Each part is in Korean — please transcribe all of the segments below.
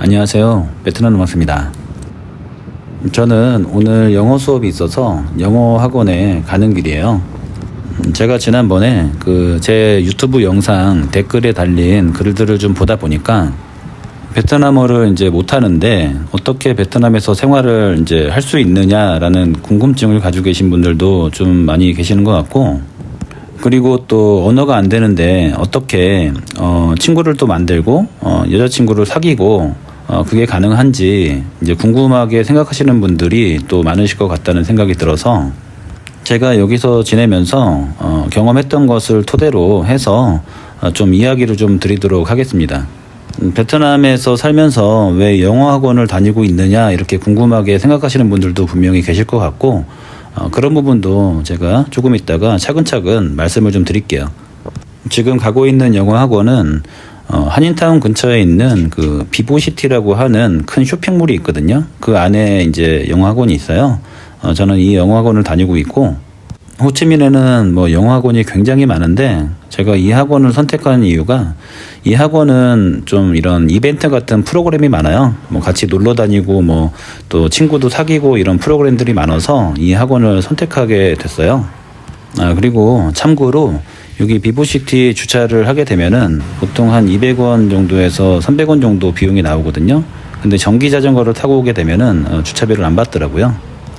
안녕하세요. 베트남 음악습니다. 저는 오늘 영어 수업이 있어서 영어 학원에 가는 길이에요. 제가 지난번에 제 유튜브 영상 댓글에 달린 글들을 좀 보다 보니까 베트남어를 이제 못하는데 어떻게 베트남에서 생활을 이제 할 수 있느냐라는 궁금증을 가지고 계신 분들도 좀 많이 계시는 것 같고, 그리고 또 언어가 안 되는데 어떻게 친구를 또 만들고 여자친구를 사귀고 그게 가능한지 이제 궁금하게 생각하시는 분들이 또 많으실 것 같다는 생각이 들어서 제가 여기서 지내면서 경험했던 것을 토대로 해서 좀 이야기를 좀 드리도록 하겠습니다. 베트남에서 살면서 왜 영어 학원을 다니고 있느냐 이렇게 궁금하게 생각하시는 분들도 분명히 계실 것 같고, 그런 부분도 제가 조금 있다가 차근차근 말씀을 좀 드릴게요. 지금 가고 있는 영어 학원은 한인타운 근처에 있는 비보시티라고 하는 큰 쇼핑몰이 있거든요. 그 안에 이제 영어 학원이 있어요. 저는 이 영어 학원을 다니고 있고, 호치민에는 영어 학원이 굉장히 많은데 제가 이 학원을 선택한 이유가, 이 학원은 좀 이런 이벤트 같은 프로그램이 많아요. 같이 놀러 다니고 또 친구도 사귀고 이런 프로그램들이 많아서 이 학원을 선택하게 됐어요. 그리고 참고로 여기 비보시티 주차를 하게 되면은 보통 한 200원 정도에서 300원 정도 비용이 나오거든요. 근데 전기 자전거를 타고 오게 되면은 주차비를 안 받더라고요.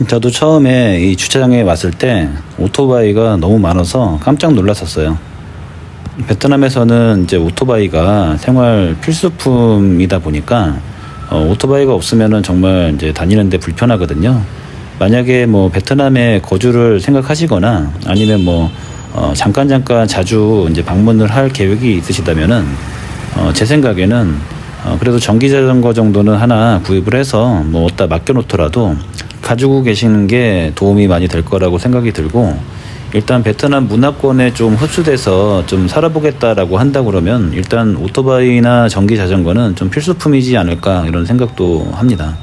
저도 처음에 이 주차장에 왔을 때 오토바이가 너무 많아서 깜짝 놀랐었어요. 베트남에서는 이제 오토바이가 생활 필수품이다 보니까 오토바이가 없으면은 정말 이제 다니는데 불편하거든요. 만약에 베트남에 거주를 생각하시거나 아니면 잠깐 자주 이제 방문을 할 계획이 있으시다면은 제 생각에는 그래도 전기 자전거 정도는 하나 구입을 해서 어디다 맡겨놓더라도 가지고 계시는 게 도움이 많이 될 거라고 생각이 들고, 일단 베트남 문화권에 좀 흡수돼서 좀 살아보겠다라고 한다 그러면 일단 오토바이나 전기 자전거는 좀 필수품이지 않을까 이런 생각도 합니다.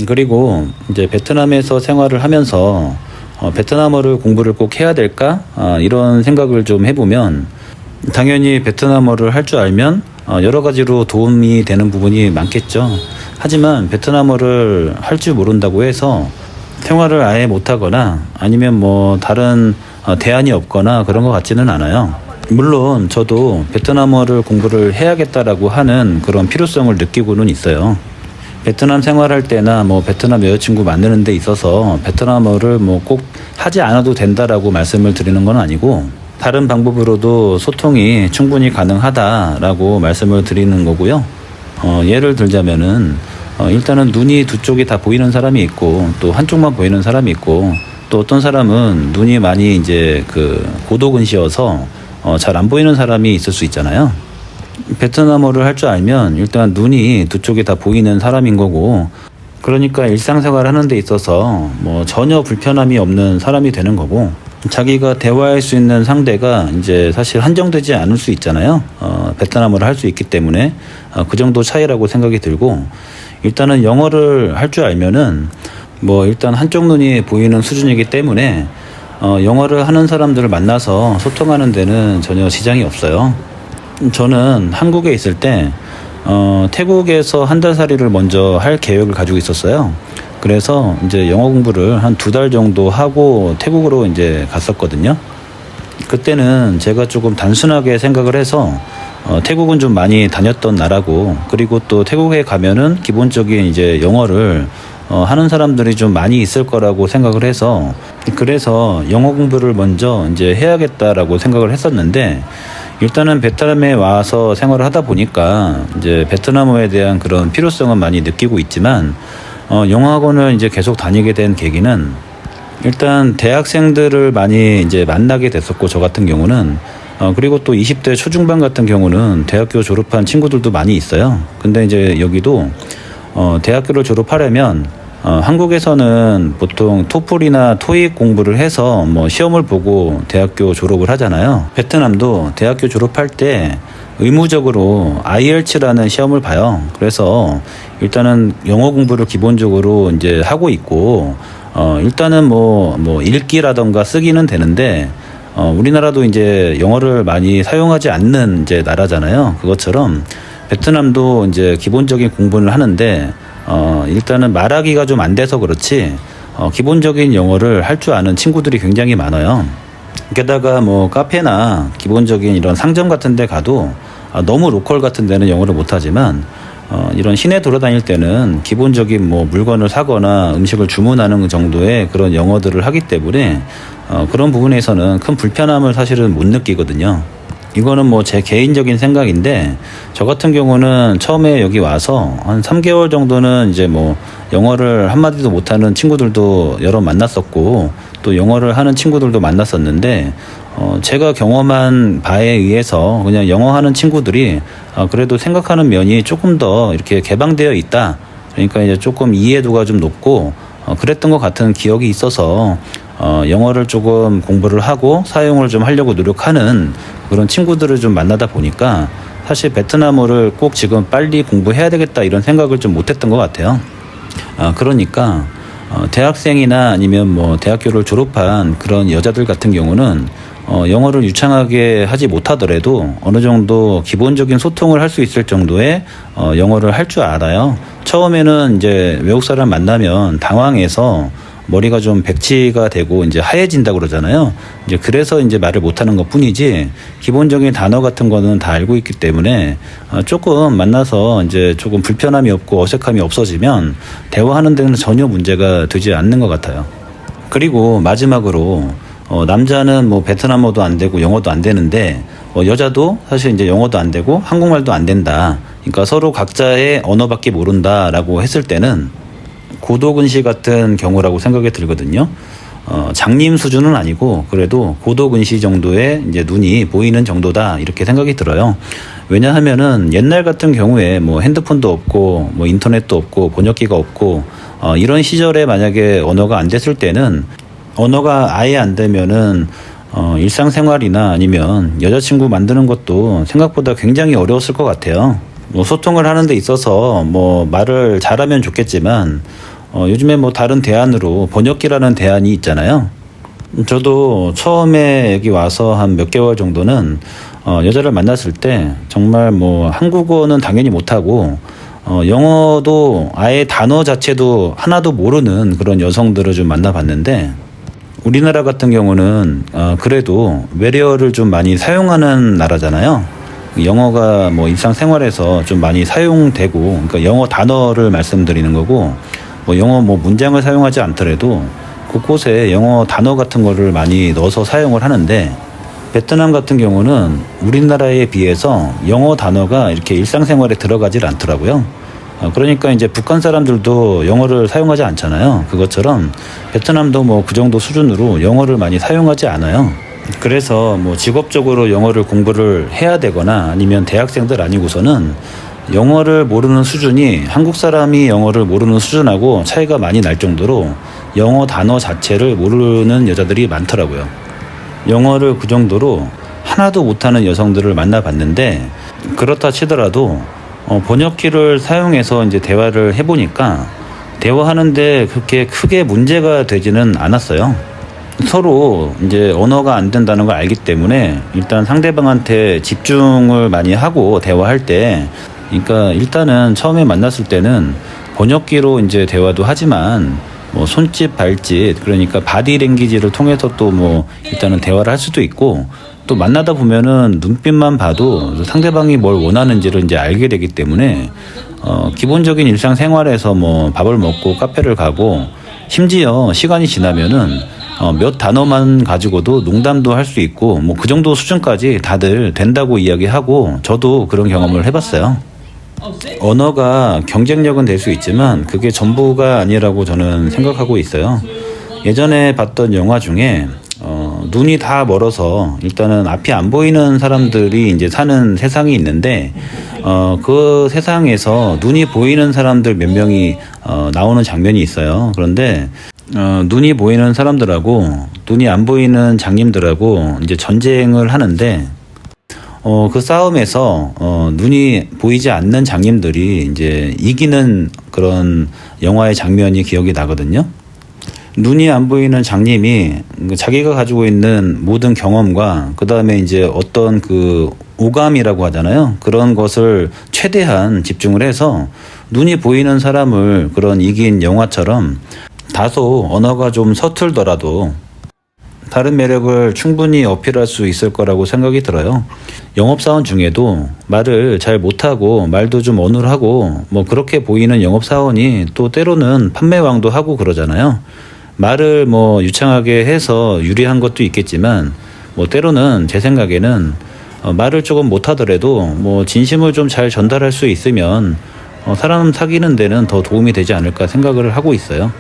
그리고 이제 베트남에서 생활을 하면서 베트남어를 공부를 꼭 해야 될까? 이런 생각을 좀 해보면, 당연히 베트남어를 할 줄 알면 여러 가지로 도움이 되는 부분이 많겠죠. 하지만 베트남어를 할 줄 모른다고 해서 생활을 아예 못하거나 아니면 다른 대안이 없거나 그런 것 같지는 않아요. 물론 저도 베트남어를 공부를 해야겠다라고 하는 그런 필요성을 느끼고는 있어요. 베트남 생활할 때나 베트남 여자친구 만드는 데 있어서 베트남어를 꼭 하지 않아도 된다라고 말씀을 드리는 건 아니고, 다른 방법으로도 소통이 충분히 가능하다라고 말씀을 드리는 거고요. 예를 들자면은 일단은 눈이 두 쪽이 다 보이는 사람이 있고 또 한쪽만 보이는 사람이 있고, 또 어떤 사람은 눈이 많이 이제 고도근시여서 잘 안 보이는 사람이 있을 수 있잖아요. 베트남어를 할 줄 알면 일단 눈이 두 쪽이 다 보이는 사람인 거고, 그러니까 일상생활 하는 데 있어서 전혀 불편함이 없는 사람이 되는 거고, 자기가 대화할 수 있는 상대가 이제 사실 한정되지 않을 수 있잖아요. 베트남어를 할 수 있기 때문에 그 정도 차이라고 생각이 들고, 일단은 영어를 할 줄 알면은 일단 한쪽 눈이 보이는 수준이기 때문에 영어를 하는 사람들을 만나서 소통하는 데는 전혀 지장이 없어요. 저는 한국에 있을 때 태국에서 한 달 살이를 먼저 할 계획을 가지고 있었어요. 그래서 이제 영어 공부를 한 2달 정도 하고 태국으로 이제 갔었거든요. 그때는 제가 조금 단순하게 생각을 해서 태국은 좀 많이 다녔던 나라고, 그리고 또 태국에 가면은 기본적인 이제 영어를 하는 사람들이 좀 많이 있을 거라고 생각을 해서, 그래서 영어 공부를 먼저 이제 해야겠다라고 생각을 했었는데, 일단은 베트남에 와서 생활을 하다 보니까 이제 베트남어에 대한 그런 필요성은 많이 느끼고 있지만, 영어 학원을 이제 계속 다니게 된 계기는, 일단 대학생들을 많이 이제 만나게 됐었고, 저 같은 경우는 그리고 또 20대 초중반 같은 경우는 대학교 졸업한 친구들도 많이 있어요. 근데 이제 여기도 대학교를 졸업하려면 한국에서는 보통 토플이나 토익 공부를 해서 시험을 보고 대학교 졸업을 하잖아요. 베트남도 대학교 졸업할 때 의무적으로 IELTS라는 시험을 봐요. 그래서 일단은 영어 공부를 기본적으로 이제 하고 있고, 일단은 읽기라던가 쓰기는 되는데, 우리나라도 이제 영어를 많이 사용하지 않는 이제 나라잖아요. 그것처럼 베트남도 이제 기본적인 공부를 하는데 일단은 말하기가 좀 안 돼서 그렇지 기본적인 영어를 할 줄 아는 친구들이 굉장히 많아요. 게다가 뭐 카페나 기본적인 이런 상점 같은 데 가도 너무 로컬 같은 데는 영어를 못하지만 이런 시내 돌아다닐 때는 기본적인 뭐 물건을 사거나 음식을 주문하는 정도의 그런 영어들을 하기 때문에 그런 부분에서는 큰 불편함을 사실은 못 느끼거든요. 이거는 뭐 제 개인적인 생각인데 저 같은 경우는 처음에 여기 와서 한 3개월 정도는 이제 뭐 영어를 한마디도 못하는 친구들도 여러 만났었고 또 영어를 하는 친구들도 만났었는데 제가 경험한 바에 의해서 그냥 영어 하는 친구들이 그래도 생각하는 면이 조금 더 이렇게 개방되어 있다. 그러니까 이제 조금 이해도가 좀 높고 그랬던 것 같은 기억이 있어서 영어를 조금 공부를 하고 사용을 좀 하려고 노력하는 그런 친구들을 좀 만나다 보니까 사실 베트남어를 꼭 지금 빨리 공부해야 되겠다 이런 생각을 좀 못했던 것 같아요. 그러니까 대학생이나 아니면 뭐 대학교를 졸업한 그런 여자들 같은 경우는 영어를 유창하게 하지 못하더라도 어느 정도 기본적인 소통을 할 수 있을 정도의 영어를 할 줄 알아요. 처음에는 이제 외국 사람 만나면 당황해서 머리가 좀 백치가 되고 이제 하얘진다고 그러잖아요. 이제 그래서 이제 말을 못하는 것 뿐이지 기본적인 단어 같은 거는 다 알고 있기 때문에 조금 만나서 이제 조금 불편함이 없고 어색함이 없어지면 대화하는 데는 전혀 문제가 되지 않는 것 같아요. 그리고 마지막으로 남자는 뭐 베트남어도 안 되고 영어도 안 되는데 여자도 사실 이제 영어도 안 되고 한국말도 안 된다. 그러니까 서로 각자의 언어밖에 모른다라고 했을 때는 고도근시 같은 경우라고 생각이 들거든요. 장님 수준은 아니고 그래도 고도근시 정도의 이제 눈이 보이는 정도다 이렇게 생각이 들어요. 왜냐하면은 옛날 같은 경우에 뭐 핸드폰도 없고 뭐 인터넷도 없고 번역기가 없고 이런 시절에 만약에 언어가 안 됐을 때는 언어가 아예 안 되면은 일상생활이나 아니면 여자친구 만드는 것도 생각보다 굉장히 어려웠을 것 같아요. 뭐 소통을 하는 데 있어서 뭐 말을 잘하면 좋겠지만 요즘에 뭐 다른 대안으로 번역기라는 대안이 있잖아요. 저도 처음에 여기 와서 한 몇 개월 정도는 여자를 만났을 때 정말 뭐 한국어는 당연히 못하고 영어도 아예 단어 자체도 하나도 모르는 그런 여성들을 좀 만나봤는데 우리나라 같은 경우는 그래도 외래어를 좀 많이 사용하는 나라잖아요. 영어가 뭐 일상생활에서 좀 많이 사용되고 그러니까 영어 단어를 말씀드리는 거고 뭐 영어 뭐 문장을 사용하지 않더라도 곳곳에 영어 단어 같은 거를 많이 넣어서 사용을 하는데 베트남 같은 경우는 우리나라에 비해서 영어 단어가 이렇게 일상생활에 들어가질 않더라고요. 그러니까 이제 북한 사람들도 영어를 사용하지 않잖아요. 그것처럼 베트남도 뭐 그 정도 수준으로 영어를 많이 사용하지 않아요. 그래서 뭐 직업적으로 영어를 공부를 해야 되거나 아니면 대학생들 아니고서는 영어를 모르는 수준이 한국 사람이 영어를 모르는 수준하고 차이가 많이 날 정도로 영어 단어 자체를 모르는 여자들이 많더라고요. 영어를 그 정도로 하나도 못하는 여성들을 만나봤는데 그렇다 치더라도 번역기를 사용해서 이제 대화를 해보니까 대화하는데 그렇게 크게 문제가 되지는 않았어요. 서로 이제 언어가 안 된다는 걸 알기 때문에 일단 상대방한테 집중을 많이 하고 대화할 때 그러니까 일단은 처음에 만났을 때는 번역기로 이제 대화도 하지만 뭐 손짓 발짓 그러니까 바디랭귀지를 통해서 또 뭐 일단은 대화를 할 수도 있고 또 만나다 보면은 눈빛만 봐도 상대방이 뭘 원하는지를 이제 알게 되기 때문에 기본적인 일상생활에서 뭐 밥을 먹고 카페를 가고 심지어 시간이 지나면은 몇 단어만 가지고도 농담도 할 수 있고 뭐 그 정도 수준까지 다들 된다고 이야기하고 저도 그런 경험을 해봤어요. 언어가 경쟁력은 될 수 있지만 그게 전부가 아니라고 저는 생각하고 있어요. 예전에 봤던 영화 중에 눈이 다 멀어서 일단은 앞이 안 보이는 사람들이 이제 사는 세상이 있는데 그 세상에서 눈이 보이는 사람들 몇 명이 나오는 장면이 있어요. 그런데 눈이 보이는 사람들하고 눈이 안 보이는 장님들하고 이제 전쟁을 하는데 그 싸움에서 눈이 보이지 않는 장님들이 이제 이기는 그런 영화의 장면이 기억이 나거든요. 눈이 안 보이는 장님이 자기가 가지고 있는 모든 경험과 그 다음에 이제 어떤 그 오감이라고 하잖아요. 그런 것을 최대한 집중을 해서 눈이 보이는 사람을 그런 이긴 영화처럼 다소 언어가 좀 서툴더라도 다른 매력을 충분히 어필할 수 있을 거라고 생각이 들어요. 영업사원 중에도 말을 잘 못하고 말도 좀 어눌하고 뭐 그렇게 보이는 영업사원이 또 때로는 판매왕도 하고 그러잖아요. 말을 뭐 유창하게 해서 유리한 것도 있겠지만 뭐 때로는 제 생각에는 말을 조금 못하더라도 뭐 진심을 좀 잘 전달할 수 있으면 사람 사귀는 데는 더 도움이 되지 않을까 생각을 하고 있어요.